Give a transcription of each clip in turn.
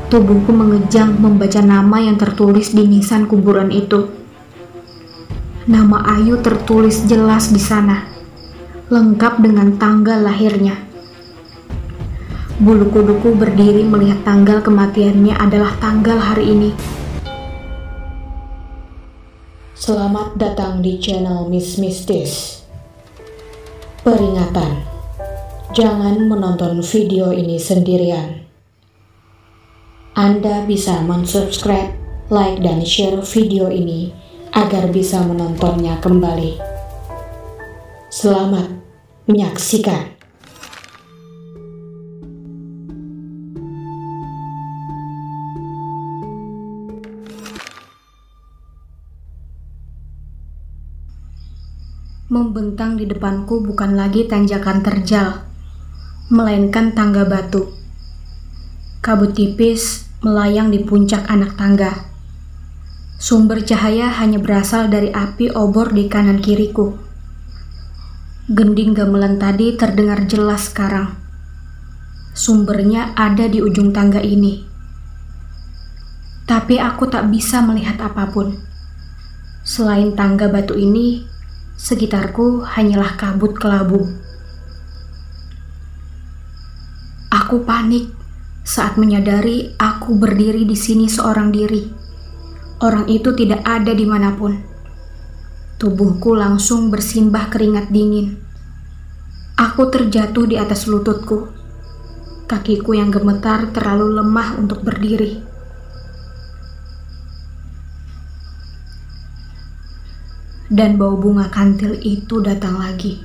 Tubuhku mengejang membaca nama yang tertulis di nisan kuburan itu. Nama Ayu tertulis jelas di sana, lengkap dengan tanggal lahirnya. Bulu kuduku berdiri melihat tanggal kematiannya adalah tanggal hari ini. Selamat datang di channel Miss Mistis. Peringatan, jangan menonton video ini sendirian. Anda bisa mensubscribe, like, dan share video ini agar bisa menontonnya kembali. Selamat menyaksikan. Membentang di depanku bukan lagi tanjakan terjal, melainkan tangga batu. Kabut tipis melayang di puncak anak tangga. Sumber cahaya hanya berasal dari api obor di kanan kiriku. Gending gamelan tadi terdengar jelas sekarang. Sumbernya ada di ujung tangga ini. Tapi aku tak bisa melihat apapun. Selain tangga batu ini, sekitarku hanyalah kabut kelabu. Aku panik saat menyadari aku berdiri di sini seorang diri. Orang itu tidak ada dimanapun. Tubuhku langsung bersimbah keringat dingin. Aku terjatuh di atas lututku. Kakiku yang gemetar terlalu lemah untuk berdiri. Dan bau bunga kantil itu datang lagi.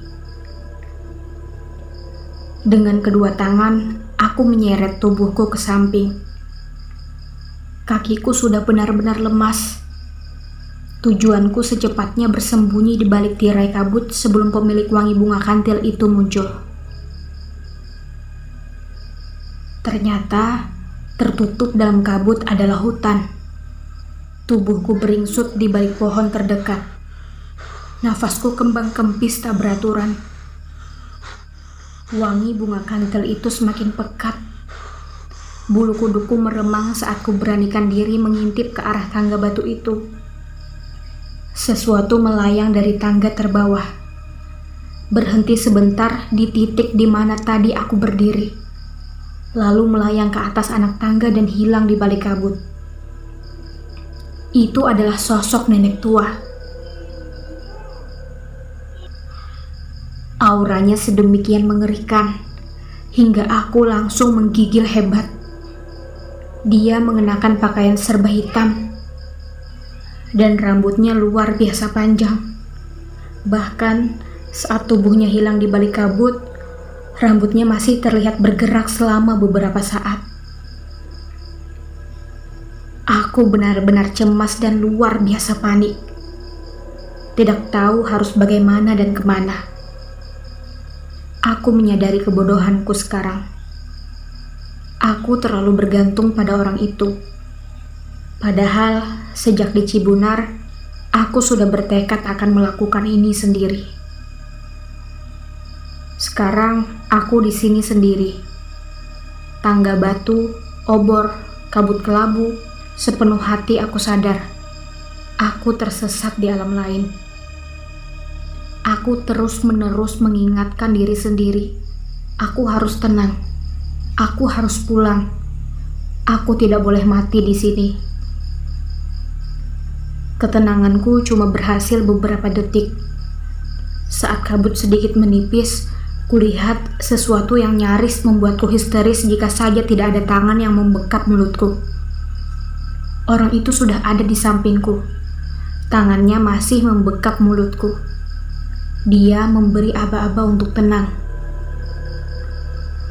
Dengan kedua tangan, aku menyeret tubuhku ke samping. Kakiku sudah benar-benar lemas. Tujuanku secepatnya bersembunyi di balik tirai kabut sebelum pemilik wangi bunga kantil itu muncul. Ternyata, tertutup dalam kabut adalah hutan. Tubuhku beringsut di balik pohon terdekat. Nafasku kembang kempis tak beraturan. Wangi bunga kantil itu semakin pekat. Bulu kuduku meremang saat ku beranikan diri mengintip ke arah tangga batu itu. Sesuatu melayang dari tangga terbawah. Berhenti sebentar di titik di mana tadi aku berdiri. Lalu melayang ke atas anak tangga dan hilang di balik kabut. Itu adalah sosok nenek tua. Auranya sedemikian mengerikan, hingga aku langsung menggigil hebat. Dia mengenakan pakaian serba hitam, dan rambutnya luar biasa panjang. Bahkan saat tubuhnya hilang di balik kabut, rambutnya masih terlihat bergerak selama beberapa saat. Aku benar-benar cemas dan luar biasa panik. Tidak tahu harus bagaimana dan kemana. Aku menyadari kebodohanku sekarang. Aku terlalu bergantung pada orang itu. Padahal sejak di Cibunar, aku sudah bertekad akan melakukan ini sendiri. Sekarang aku di sini sendiri. Tangga batu, obor, kabut kelabu, sepenuh hati aku sadar. Aku tersesat di alam lain. Aku terus-menerus mengingatkan diri sendiri. Aku harus tenang. Aku harus pulang. Aku tidak boleh mati di sini. Ketenanganku cuma berhasil beberapa detik. Saat kabut sedikit menipis, kulihat sesuatu yang nyaris membuatku histeris jika saja tidak ada tangan yang membekap mulutku. Orang itu sudah ada di sampingku. Tangannya masih membekap mulutku. Dia memberi aba-aba untuk tenang.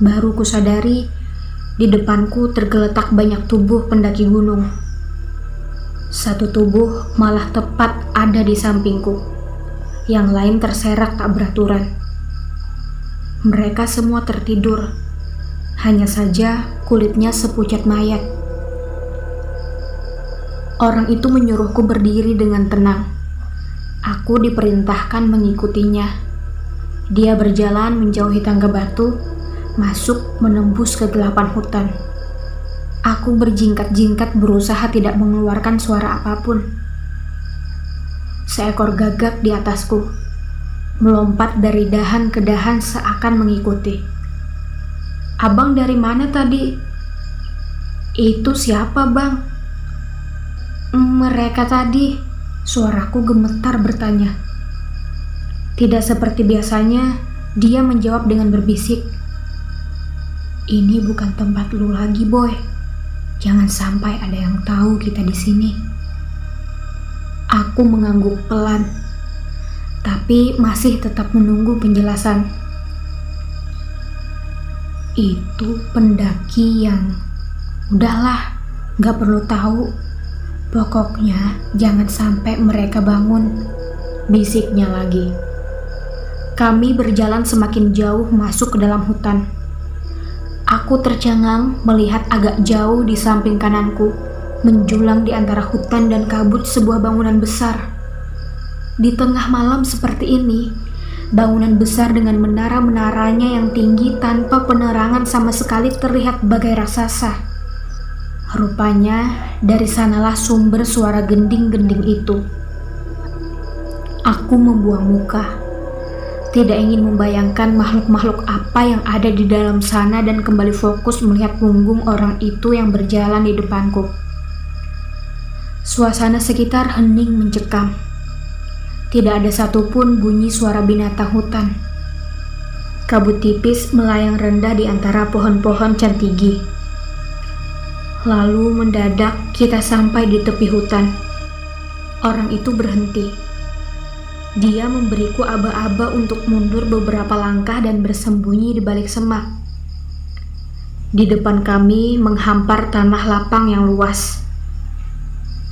Baru kusadari, di depanku tergeletak banyak tubuh pendaki gunung. Satu tubuh malah tepat ada di sampingku. Yang lain terserak tak beraturan. Mereka semua tertidur. Hanya saja kulitnya sepucat mayat. Orang itu menyuruhku berdiri dengan tenang. Aku diperintahkan mengikutinya. Dia berjalan menjauhi tangga batu, masuk menembus kegelapan hutan. Aku berjingkat-jingkat berusaha tidak mengeluarkan suara apapun. Seekor gagak di atasku, melompat dari dahan ke dahan seakan mengikuti. "Abang dari mana tadi?" "Itu siapa, Bang?" "Mereka tadi," suaraku gemetar bertanya. Tidak seperti biasanya, dia menjawab dengan berbisik. "Ini bukan tempat lu lagi, boy. Jangan sampai ada yang tahu kita di sini." Aku mengangguk pelan, tapi masih tetap menunggu penjelasan. "Itu pendaki yang..." "Udahlah, gak perlu tahu. Pokoknya jangan sampai mereka bangun," bisiknya lagi. Kami berjalan semakin jauh masuk ke dalam hutan. Aku tercengang melihat agak jauh di samping kananku, menjulang di antara hutan dan kabut sebuah bangunan besar. Di tengah malam seperti ini, bangunan besar dengan menara-menaranya yang tinggi tanpa penerangan sama sekali terlihat bagai raksasa. Rupanya dari sanalah sumber suara gending-gending itu. Aku membuang muka. Tidak ingin membayangkan makhluk-makhluk apa yang ada di dalam sana dan kembali fokus melihat punggung orang itu yang berjalan di depanku. Suasana sekitar hening mencekam. Tidak ada satupun bunyi suara binatang hutan. Kabut tipis melayang rendah di antara pohon-pohon cantigi. Lalu mendadak kita sampai di tepi hutan. Orang itu berhenti. Dia memberiku aba-aba untuk mundur beberapa langkah dan bersembunyi di balik semak. Di depan kami menghampar tanah lapang yang luas.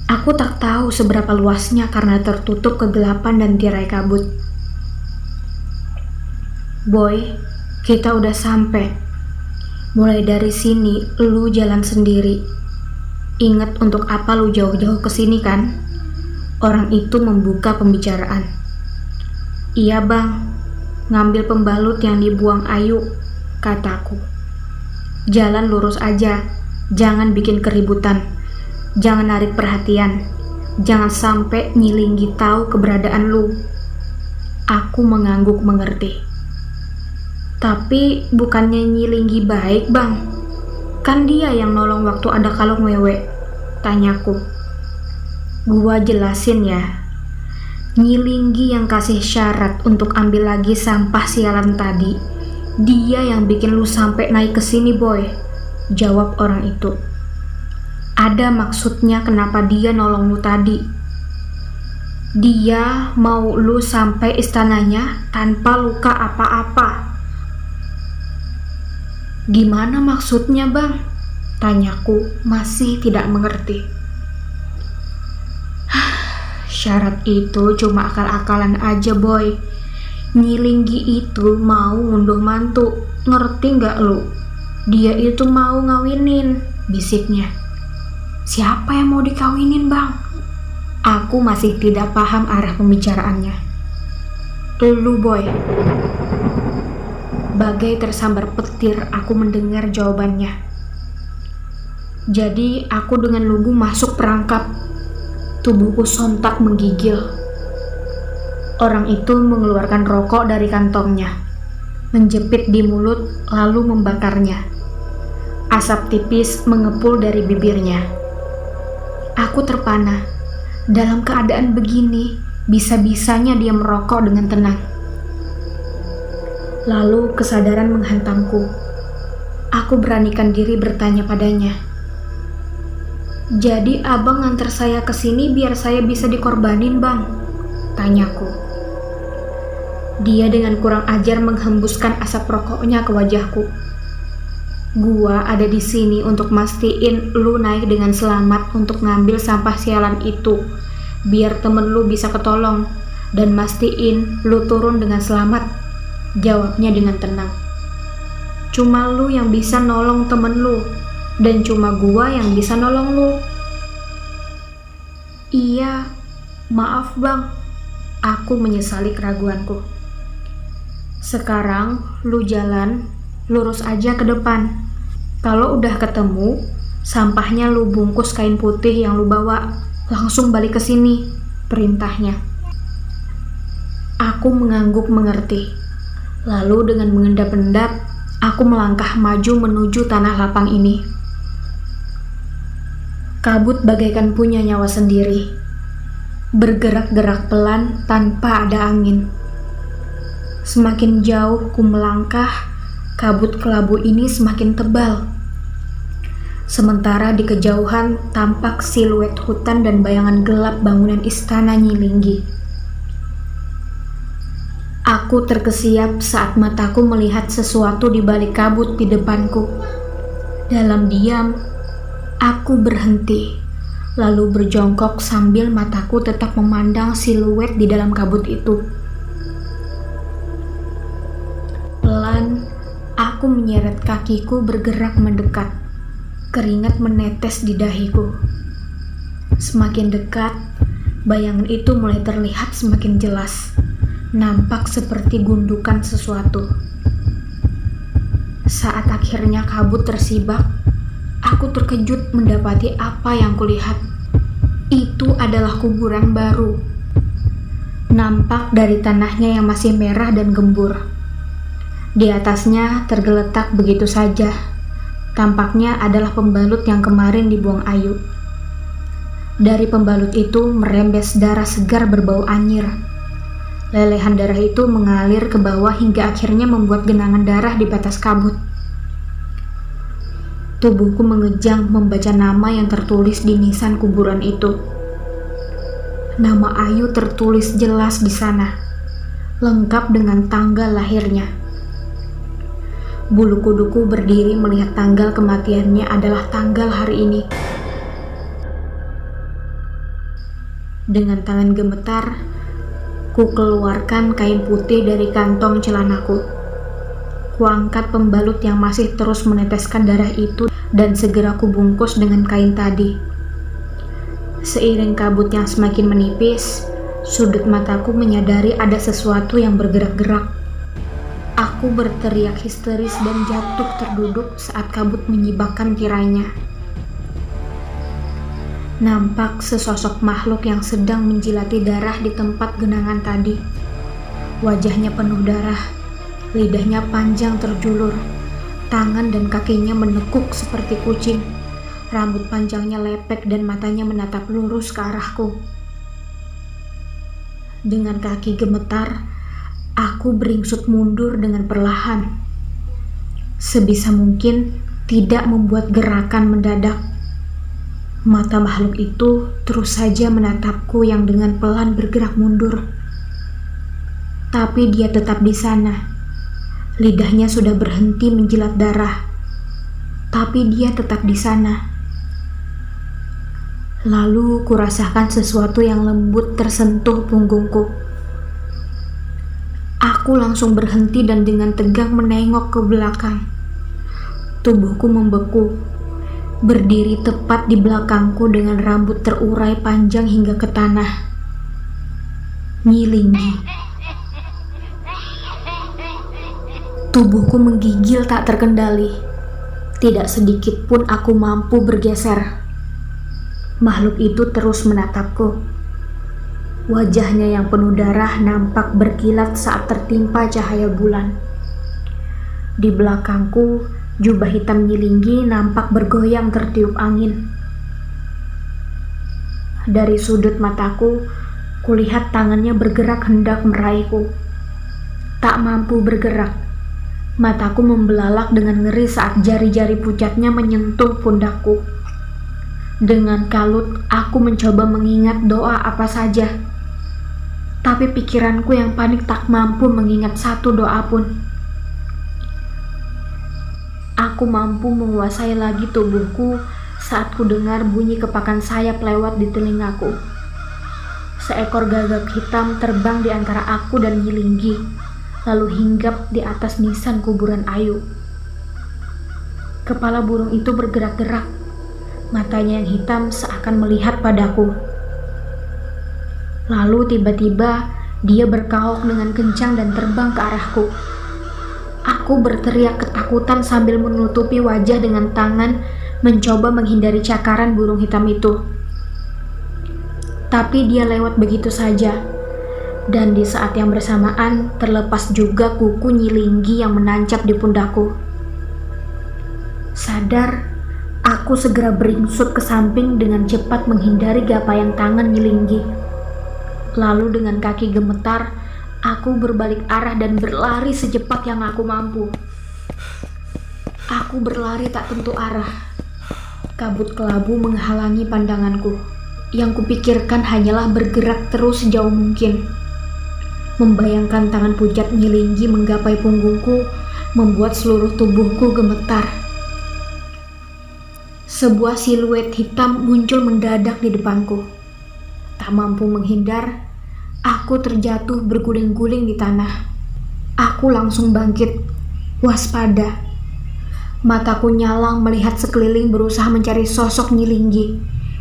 Aku tak tahu seberapa luasnya karena tertutup kegelapan dan tirai kabut. "Boy, kita udah sampai. Mulai dari sini, lu jalan sendiri. Ingat untuk apa lu jauh-jauh ke sini kan?" Orang itu membuka pembicaraan. "Iya, Bang. Ngambil pembalut yang dibuang Ayu," kataku. "Jalan lurus aja. Jangan bikin keributan. Jangan narik perhatian. Jangan sampai Nyilinggi tahu keberadaan lu." Aku mengangguk mengerti. "Tapi bukannya Nyilinggi baik, Bang? Kan dia yang nolong waktu ada kalung wewe," tanyaku. "Gua jelasin ya. Nyilinggi yang kasih syarat untuk ambil lagi sampah sialan tadi. Dia yang bikin lu sampai naik ke sini, boy," jawab orang itu. "Ada maksudnya kenapa dia nolong lu tadi. Dia mau lu sampai istananya tanpa luka apa-apa." "Gimana maksudnya, Bang?" tanyaku masih tidak mengerti. "Syarat itu cuma akal-akalan aja, boy. Nyilinggi itu mau ngunduh mantu, ngerti nggak lu? Dia itu mau ngawinin," bisiknya. "Siapa yang mau dikawinin, Bang?" Aku masih tidak paham arah pembicaraannya. "Lu, boy." Bagai tersambar petir, aku mendengar jawabannya. Jadi aku dengan lugu masuk perangkap. Tubuhku sontak menggigil. Orang itu mengeluarkan rokok dari kantongnya, menjepit di mulut lalu membakarnya. Asap tipis mengepul dari bibirnya. Aku terpana. Dalam keadaan begini, bisa-bisanya dia merokok dengan tenang. Lalu kesadaran menghantamku. Aku beranikan diri bertanya padanya. "Jadi abang nganter saya ke sini biar saya bisa dikorbanin, Bang?" tanyaku. Dia dengan kurang ajar menghembuskan asap rokoknya ke wajahku. "Gua ada di sini untuk mastiin lu naik dengan selamat untuk ngambil sampah sialan itu, biar temen lu bisa ketolong, dan mastiin lu turun dengan selamat," jawabnya dengan tenang. "Cuma lu yang bisa nolong temen lu, dan cuma gua yang bisa nolong lu." "Iya, maaf, Bang." Aku menyesali keraguanku. "Sekarang lu jalan lurus aja ke depan. Kalau udah ketemu, Sampahnya lu bungkus kain putih yang lu bawa. Langsung balik ke sini, perintahnya. Aku mengangguk mengerti. Lalu dengan mengendap-endap, aku melangkah maju menuju tanah lapang ini. Kabut bagaikan punya nyawa sendiri, bergerak-gerak pelan tanpa ada angin. Semakin jauh ku melangkah, kabut kelabu ini semakin tebal. Sementara di kejauhan tampak siluet hutan dan bayangan gelap bangunan istana Nyilinggi. Aku terkesiap saat mataku melihat sesuatu di balik kabut di depanku. Dalam diam, aku berhenti, lalu berjongkok sambil mataku tetap memandang siluet di dalam kabut itu. Pelan, aku menyeret kakiku bergerak mendekat. Keringat menetes di dahiku. Semakin dekat, bayangan itu mulai terlihat semakin jelas. Nampak seperti gundukan sesuatu. Saat akhirnya kabut tersibak, aku terkejut mendapati apa yang kulihat. Itu adalah kuburan baru. Nampak dari tanahnya yang masih merah dan gembur. Di atasnya tergeletak begitu saja. Tampaknya adalah pembalut yang kemarin dibuang Ayu. Dari pembalut itu merembes darah segar berbau anyir. Lelehan darah itu mengalir ke bawah hingga akhirnya membuat genangan darah di batas kabut. Tubuhku mengejang membaca nama yang tertulis di nisan kuburan itu. Nama Ayu tertulis jelas di sana, lengkap dengan tanggal lahirnya. Bulu kuduku berdiri melihat tanggal kematiannya adalah tanggal hari ini. Dengan tangan gemetar, ku keluarkan kain putih dari kantong celanaku. Kuangkat pembalut yang masih terus meneteskan darah itu dan segera kubungkus dengan kain tadi. Seiring kabut yang semakin menipis, sudut mataku menyadari ada sesuatu yang bergerak-gerak. Aku berteriak histeris dan jatuh terduduk saat kabut menyibakkan kiranya. Nampak sesosok makhluk yang sedang menjilati darah di tempat genangan tadi. Wajahnya penuh darah, lidahnya panjang terjulur, tangan dan kakinya menekuk seperti kucing. Rambut panjangnya lepek dan matanya menatap lurus ke arahku. Dengan kaki gemetar, aku beringsut mundur dengan perlahan. Sebisa mungkin tidak membuat gerakan mendadak. Mata makhluk itu terus saja menatapku yang dengan pelan bergerak mundur. Tapi dia tetap di sana. Lidahnya sudah berhenti menjilat darah. Tapi dia tetap di sana. Lalu kurasakan sesuatu yang lembut tersentuh punggungku. Aku langsung berhenti dan dengan tegang menengok ke belakang. Tubuhku membeku, berdiri tepat di belakangku dengan rambut terurai panjang hingga ke tanah. Nyilinggi. Tubuhku menggigil tak terkendali. Tidak sedikit pun aku mampu bergeser. Makhluk itu terus menatapku. Wajahnya yang penuh darah nampak berkilat saat tertimpa cahaya bulan. Di belakangku, jubah hitam Nyilinggi nampak bergoyang tertiup angin. Dari sudut mataku, kulihat tangannya bergerak hendak meraihku. Tak mampu bergerak. Mataku membelalak dengan ngeri saat jari-jari pucatnya menyentuh pundakku. Dengan kalut, aku mencoba mengingat doa apa saja. Tapi pikiranku yang panik tak mampu mengingat satu doa pun. Aku mampu menguasai lagi tubuhku saat ku dengar bunyi kepakan sayap lewat di telingaku. Seekor gagak hitam terbang di antara aku dan Nyilinggi, lalu hinggap di atas nisan kuburan Ayu. Kepala burung itu bergerak-gerak. Matanya yang hitam seakan melihat padaku. Lalu tiba-tiba dia berkaok dengan kencang dan terbang ke arahku. Aku berteriak ketakutan sambil menutupi wajah dengan tangan, mencoba menghindari cakaran burung hitam itu. Tapi dia lewat begitu saja, dan di saat yang bersamaan terlepas juga kuku Nyilinggi yang menancap di pundakku. Sadar, aku segera beringsut ke samping dengan cepat menghindari gapaian tangan Nyilinggi. Lalu dengan kaki gemetar, aku berbalik arah dan berlari secepat yang aku mampu. Aku berlari tak tentu arah. Kabut kelabu menghalangi pandanganku. Yang kupikirkan hanyalah bergerak terus sejauh mungkin. Membayangkan tangan pucat Nyilinggi menggapai punggungku membuat seluruh tubuhku gemetar. Sebuah siluet hitam muncul mendadak di depanku. Tak mampu menghindar, aku terjatuh berguling-guling di tanah. Aku langsung bangkit, waspada. Mataku nyalang melihat sekeliling berusaha mencari sosok Nyilinggi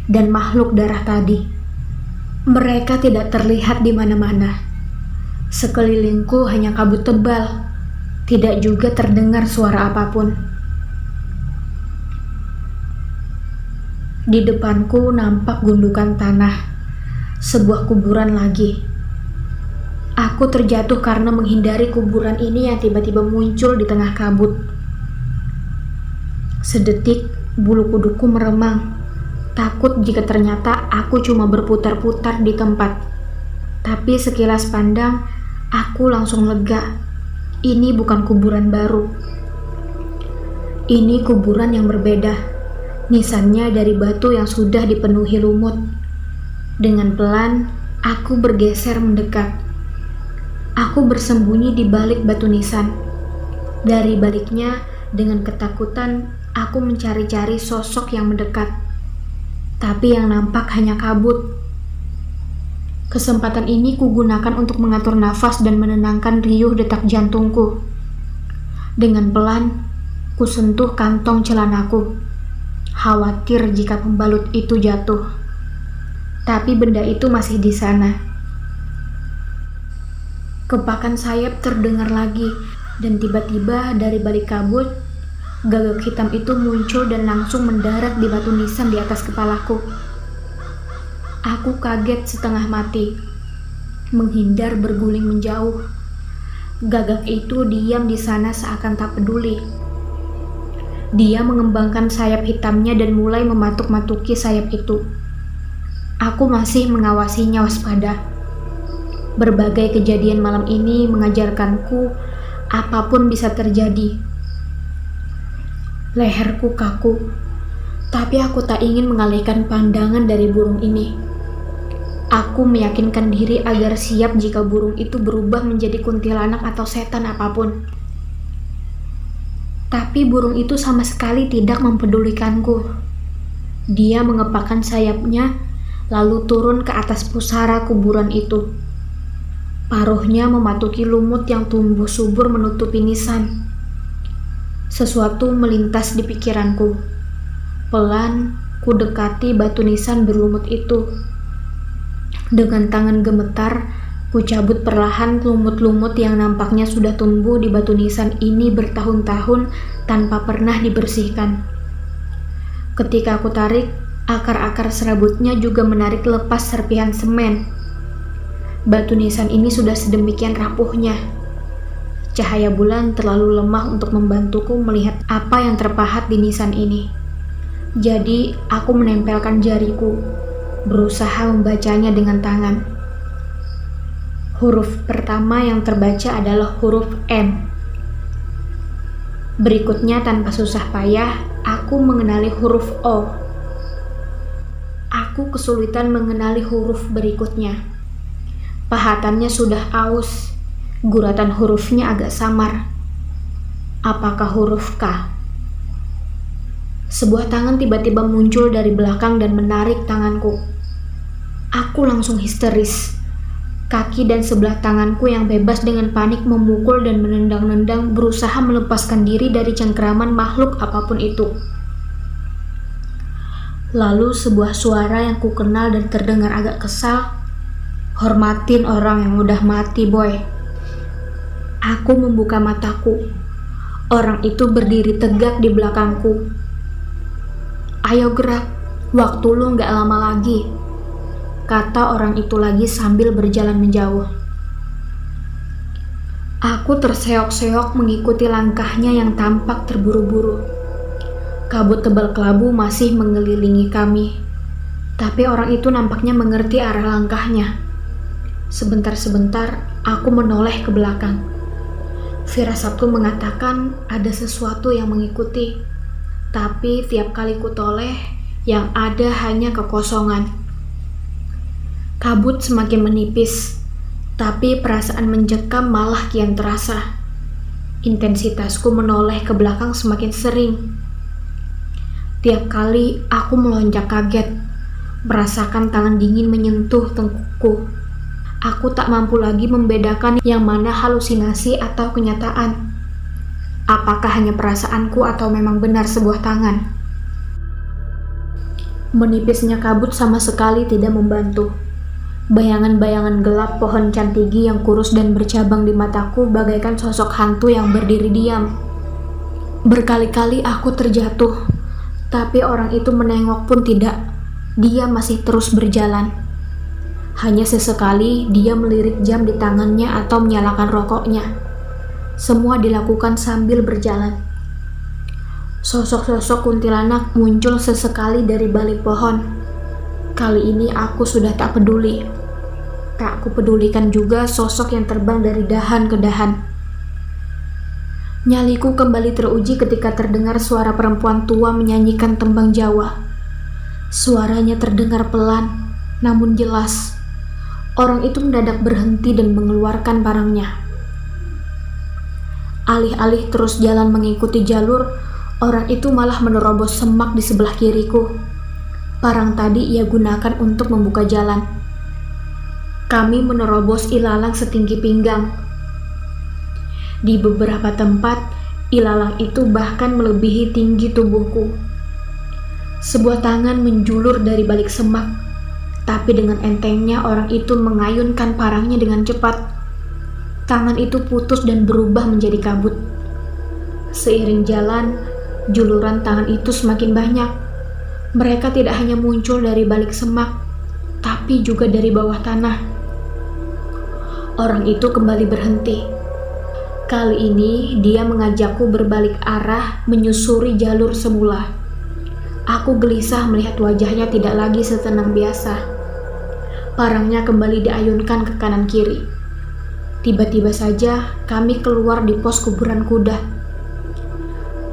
dan makhluk darah tadi. Mereka tidak terlihat di mana-mana. Sekelilingku hanya kabut tebal, tidak juga terdengar suara apapun. Di depanku nampak gundukan tanah, sebuah kuburan lagi. Aku terjatuh karena menghindari kuburan ini yang tiba-tiba muncul di tengah kabut. Sedetik, bulu kuduku meremang, takut jika ternyata aku cuma berputar-putar di tempat. Tapi sekilas pandang, aku langsung lega. Ini bukan kuburan baru. Ini kuburan yang berbeda. Nisannya dari batu yang sudah dipenuhi lumut. Dengan pelan, aku bergeser mendekat. Aku bersembunyi di balik batu nisan. Dari baliknya, dengan ketakutan, aku mencari-cari sosok yang mendekat. Tapi yang nampak hanya kabut. Kesempatan ini kugunakan untuk mengatur nafas dan menenangkan riuh detak jantungku. Dengan pelan, kusentuh kantong celanaku. Khawatir jika pembalut itu jatuh. Tapi benda itu masih di sana. Kepakan sayap terdengar lagi, dan tiba-tiba dari balik kabut, gagak hitam itu muncul dan langsung mendarat di batu nisan di atas kepalaku. Aku kaget setengah mati, menghindar berguling menjauh. Gagak itu diam di sana seakan tak peduli. Dia mengembangkan sayap hitamnya dan mulai mematuk-matuki sayap itu. Aku masih mengawasinya waspada. Berbagai kejadian malam ini mengajarkanku apapun bisa terjadi. Leherku kaku, tapi aku tak ingin mengalihkan pandangan dari burung ini. Aku meyakinkan diri agar siap jika burung itu berubah menjadi kuntilanak atau setan apapun. Tapi burung itu sama sekali tidak mempedulikanku. Dia mengepakkan sayapnya, lalu turun ke atas pusara kuburan itu. Paruhnya mematuki lumut yang tumbuh subur menutupi nisan. Sesuatu melintas di pikiranku. Pelan, ku dekati batu nisan berlumut itu. Dengan tangan gemetar, ku cabut perlahan lumut-lumut yang nampaknya sudah tumbuh di batu nisan ini bertahun-tahun tanpa pernah dibersihkan. Ketika aku tarik, akar-akar serabutnya juga menarik lepas serpihan semen. Batu nisan ini sudah sedemikian rapuhnya. Cahaya bulan terlalu lemah untuk membantuku melihat apa yang terpahat di nisan ini. Jadi, aku menempelkan jariku, berusaha membacanya dengan tangan. Huruf pertama yang terbaca adalah huruf M. Berikutnya tanpa susah payah, aku mengenali huruf O. Aku kesulitan mengenali huruf berikutnya. Pahatannya sudah aus, guratan hurufnya agak samar. Apakah huruf K? Sebuah tangan tiba-tiba muncul dari belakang dan menarik tanganku. Aku langsung histeris. Kaki dan sebelah tanganku yang bebas dengan panik memukul dan menendang-nendang berusaha melepaskan diri dari cengkeraman makhluk apapun itu. Lalu sebuah suara yang kukenal dan terdengar agak kesal. Hormatin orang yang udah mati, boy. Aku membuka mataku. Orang itu berdiri tegak di belakangku. Ayo gerak, waktu lu gak lama lagi, kata orang itu lagi sambil berjalan menjauh. Aku terseok-seok mengikuti langkahnya yang tampak terburu-buru. Kabut tebal kelabu masih mengelilingi kami, tapi orang itu nampaknya mengerti arah langkahnya. Sebentar-sebentar aku menoleh ke belakang. Firasatku mengatakan ada sesuatu yang mengikuti, tapi tiap kali kutoleh, yang ada hanya kekosongan. Kabut semakin menipis, tapi perasaan mencekam malah kian terasa. Intensitasku menoleh ke belakang semakin sering. Tiap kali aku melonjak kaget, merasakan tangan dingin menyentuh tengkukku. Aku tak mampu lagi membedakan yang mana halusinasi atau kenyataan. Apakah hanya perasaanku atau memang benar sebuah tangan? Menipisnya kabut sama sekali tidak membantu. Bayangan-bayangan gelap pohon cantigi yang kurus dan bercabang di mataku bagaikan sosok hantu yang berdiri diam. Berkali-kali aku terjatuh, tapi orang itu menengok pun tidak. Dia masih terus berjalan. Hanya sesekali dia melirik jam di tangannya atau menyalakan rokoknya. Semua dilakukan sambil berjalan. Sosok-sosok kuntilanak muncul sesekali dari balik pohon. Kali ini aku sudah tak peduli. Tak kupedulikan juga sosok yang terbang dari dahan ke dahan. Nyaliku kembali teruji ketika terdengar suara perempuan tua menyanyikan tembang Jawa. Suaranya terdengar pelan, namun jelas. Orang itu mendadak berhenti dan mengeluarkan parangnya. Alih-alih terus jalan mengikuti jalur, orang itu malah menerobos semak di sebelah kiriku. Parang tadi ia gunakan untuk membuka jalan. Kami menerobos ilalang setinggi pinggang. Di beberapa tempat, ilalang itu bahkan melebihi tinggi tubuhku. Sebuah tangan menjulur dari balik semak. Tapi dengan entengnya orang itu mengayunkan parangnya dengan cepat. Tangan itu putus dan berubah menjadi kabut. Seiring jalan, juluran tangan itu semakin banyak. Mereka tidak hanya muncul dari balik semak, tapi juga dari bawah tanah. Orang itu kembali berhenti. Kali ini dia mengajakku berbalik arah menyusuri jalur semula. Aku gelisah melihat wajahnya tidak lagi setenang biasa. Parangnya kembali diayunkan ke kanan kiri. Tiba-tiba saja kami keluar di pos kuburan kuda.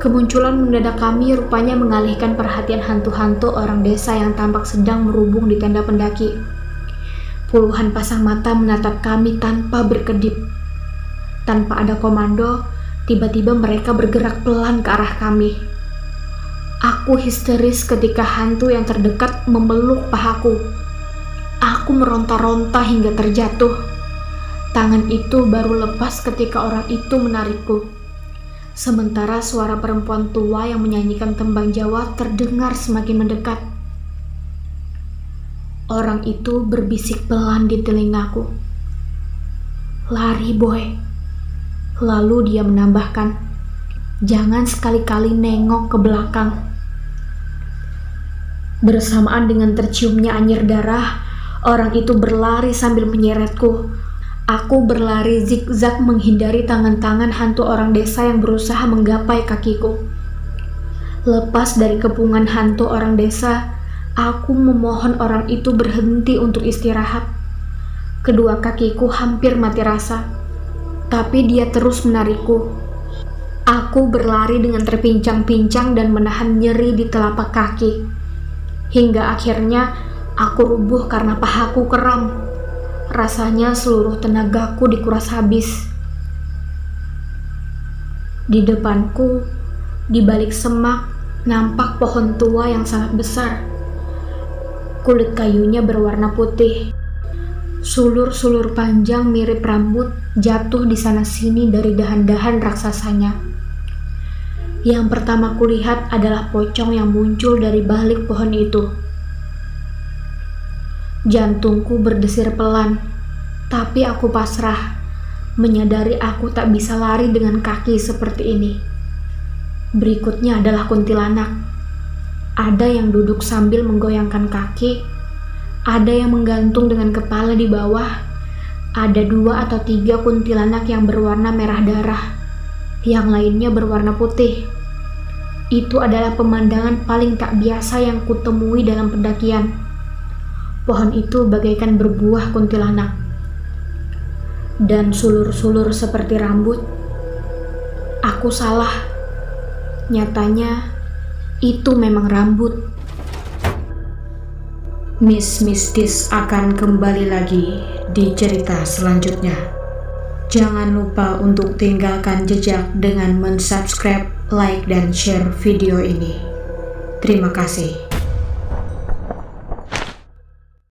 Kemunculan mendadak kami rupanya mengalihkan perhatian hantu-hantu orang desa yang tampak sedang merubung di tenda pendaki. Puluhan pasang mata menatap kami tanpa berkedip. Tanpa ada komando, tiba-tiba mereka bergerak pelan ke arah kami. Aku histeris ketika hantu yang terdekat memeluk pahaku. Aku meronta-ronta hingga terjatuh. Tangan itu baru lepas ketika orang itu menarikku. Sementara suara perempuan tua yang menyanyikan tembang Jawa terdengar semakin mendekat. Orang itu berbisik pelan di telingaku. "Lari, boy." Lalu dia menambahkan, "Jangan sekali-kali nengok ke belakang." Bersamaan dengan terciumnya anyir darah, orang itu berlari sambil menyeretku. Aku berlari zigzag menghindari tangan-tangan hantu orang desa yang berusaha menggapai kakiku. Lepas dari kepungan hantu orang desa, aku memohon orang itu berhenti untuk istirahat. Kedua kakiku hampir mati rasa, tapi dia terus menarikku. Aku berlari dengan terpincang-pincang dan menahan nyeri di telapak kaki. Hingga akhirnya aku rubuh karena pahaku kram. Rasanya seluruh tenagaku dikuras habis. Di depanku, di balik semak, nampak pohon tua yang sangat besar. Kulit kayunya berwarna putih. Sulur-sulur panjang mirip rambut jatuh di sana-sini dari dahan-dahan raksasanya. Yang pertama kulihat adalah pocong yang muncul dari balik pohon itu. Jantungku berdesir pelan, tapi aku pasrah, menyadari aku tak bisa lari dengan kaki seperti ini. Berikutnya adalah kuntilanak. Ada yang duduk sambil menggoyangkan kaki, ada yang menggantung dengan kepala di bawah, ada 2 atau 3 kuntilanak yang berwarna merah darah, yang lainnya berwarna putih. Itu adalah pemandangan paling tak biasa yang kutemui dalam pendakian. Pohon itu bagaikan berbuah kuntilanak, dan sulur-sulur seperti rambut. Aku salah. Nyatanya, itu memang rambut. Miss Mistis akan kembali lagi di cerita selanjutnya. Jangan lupa untuk tinggalkan jejak dengan mensubscribe, like, dan share video ini. Terima kasih.